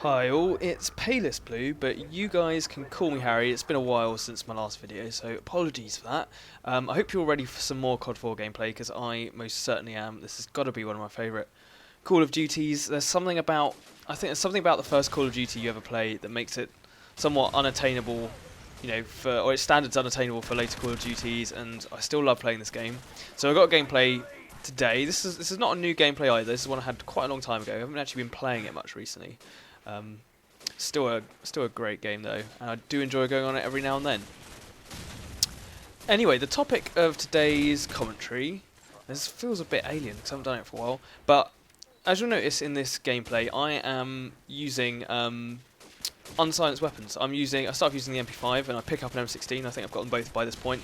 Hi all, it's Palest Blue, but you guys can call me Harry. It's been a while since my last video, so apologies for that. I hope you're ready for some more COD 4 gameplay, because I most certainly am. This has got to be one of my favourite Call of Duties. I think there's something about the first Call of Duty you ever play that makes it somewhat unattainable, or its standards unattainable for later Call of Duties, and I still love playing this game. So I've got gameplay today. This is not a new gameplay either. This is one I had quite a long time ago. I haven't actually been playing it much recently. Still a great game though, and I do enjoy going on it every now and then. Anyway, the topic of today's commentary, this feels a bit alien because I haven't done it for a while, but as you'll notice in this gameplay, I am using unsilenced weapons. I started using the MP5 and I pick up an M16. I think I've got them both by this point.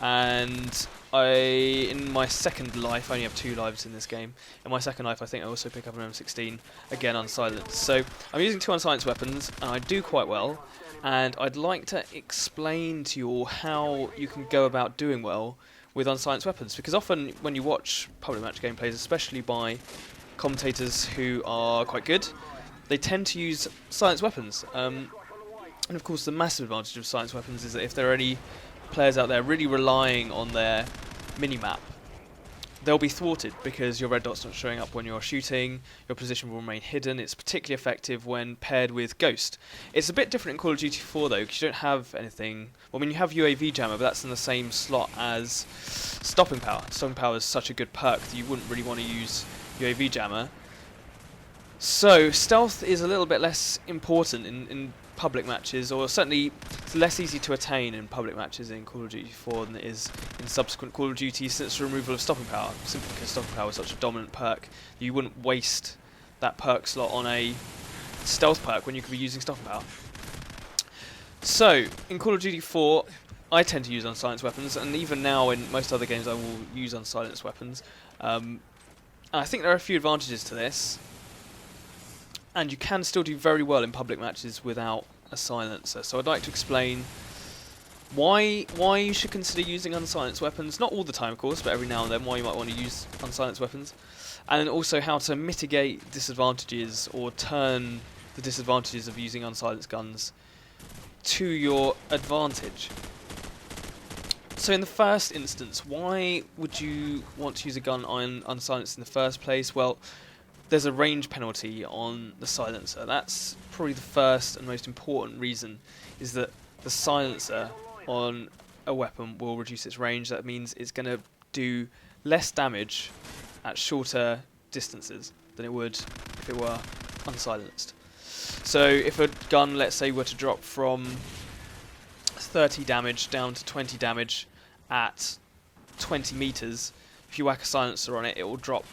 And in my second life, I only have 2 lives in this game. In my second life, I think I also pick up an M16, again unsilenced. So I'm using 2 unsilenced weapons, and I do quite well. And I'd like to explain to you all how you can go about doing well with unsilenced weapons, because often when you watch public match gameplays, especially by commentators who are quite good, they tend to use silenced weapons. And of course, the massive advantage of silenced weapons is that if there are any players out there really relying on their minimap, they'll be thwarted because your red dot's not showing up when you're shooting, your position will remain hidden. It's particularly effective when paired with Ghost. It's a bit different in Call of Duty 4 though, because you don't have anything. Well, I mean, you have UAV jammer, but that's in the same slot as stopping power. Stopping power is such a good perk that you wouldn't really want to use UAV jammer. So stealth is a little bit less important in public matches, or certainly it's less easy to attain in public matches in Call of Duty 4 than it is in subsequent Call of Duty since the removal of stopping power, simply because stopping power is such a dominant perk. You wouldn't waste that perk slot on a stealth perk when you could be using stopping power. So in Call of Duty 4 I tend to use unsilenced weapons, and even now in most other games I will use unsilenced weapons. I think there are a few advantages to this, and you can still do very well in public matches without a silencer. So I'd like to explain why you should consider using unsilenced weapons. Not all the time, of course, but every now and then why you might want to use unsilenced weapons. And then also how to mitigate disadvantages or turn the disadvantages of using unsilenced guns to your advantage. So in the first instance, why would you want to use a gun unsilenced in the first place? Well, there's a range penalty on the silencer. That's probably the first and most important reason, is that the silencer on a weapon will reduce its range. That means it's going to do less damage at shorter distances than it would if it were unsilenced. So if a gun, let's say, were to drop from 30 damage down to 20 damage at 20 meters, if you whack a silencer on it, it will drop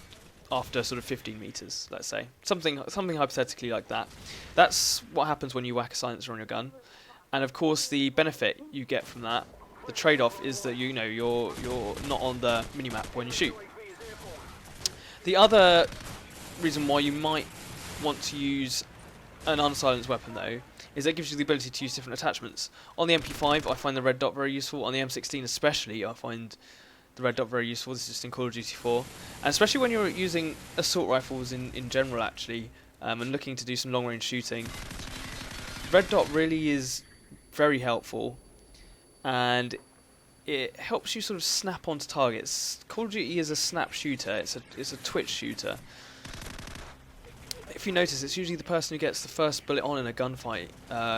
after sort of 15 meters, let's say. Something hypothetically like that. That's what happens when you whack a silencer on your gun. And of course the benefit you get from that, the trade-off, is that you're not on the minimap when you shoot. The other reason why you might want to use an unsilenced weapon though is that it gives you the ability to use different attachments. On the MP5 I find the red dot very useful, on the M16 especially I find the red dot very useful. This is just in Call of Duty 4, and especially when you're using assault rifles in general actually, and looking to do some long range shooting, red dot really is very helpful, and it helps you sort of snap onto targets. Call of Duty is a snap shooter, it's a twitch shooter. If you notice, it's usually the person who gets the first bullet on in a gunfight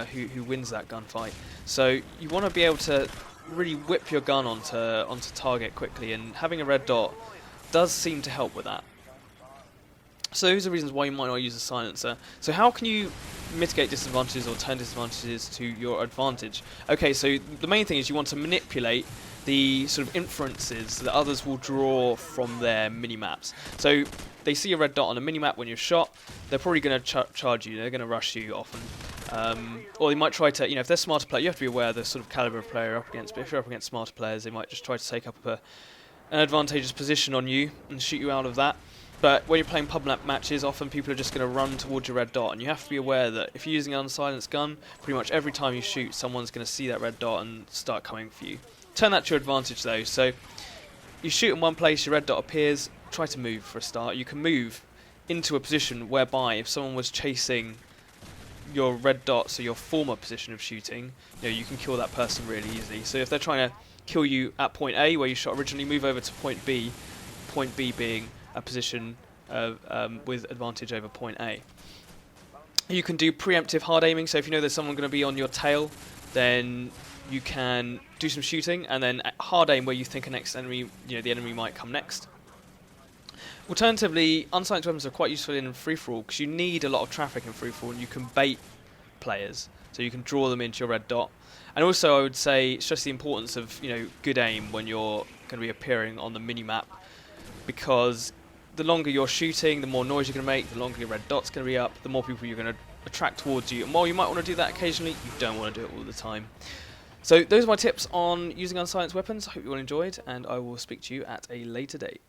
who wins that gunfight. So you want to be able to really whip your gun onto target quickly, and having a red dot does seem to help with that. So those are reasons why you might not use a silencer. So how can you mitigate disadvantages or turn disadvantages to your advantage? Okay, so the main thing is you want to manipulate the sort of inferences that others will draw from their minimaps. So they see a red dot on a minimap when you're shot, they're probably going to charge you, they're going to rush you often. Or they might try to, if they're smarter player, you have to be aware of the sort of caliber of player you're up against, but if you're up against smarter players, they might just try to take up an advantageous position on you and shoot you out of that. But when you're playing public matches, often people are just going to run towards your red dot, and you have to be aware that if you're using an unsilenced gun, pretty much every time you shoot, someone's going to see that red dot and start coming for you. Turn that to your advantage though, so you shoot in one place, your red dot appears, try to move for a start. You can move into a position whereby if someone was chasing your red dot, so your former position of shooting, you can kill that person really easily. So if they're trying to kill you at point A, where you shot originally, move over to point B being a position with advantage over point A. You can do preemptive hard aiming, so if you know there's someone going to be on your tail, then you can do some shooting, and then hard aim where you think a next enemy, the enemy might come next. Alternatively, unsilenced weapons are quite useful in free-for-all because you need a lot of traffic in free-for-all, and you can bait players, so you can draw them into your red dot. And also, I would say, stress the importance of good aim when you're going to be appearing on the mini-map, because the longer you're shooting, the more noise you're going to make, the longer your red dot's going to be up, the more people you're going to attract towards you. And while you might want to do that occasionally, you don't want to do it all the time. So those are my tips on using unsilenced weapons. I hope you all enjoyed, and I will speak to you at a later date.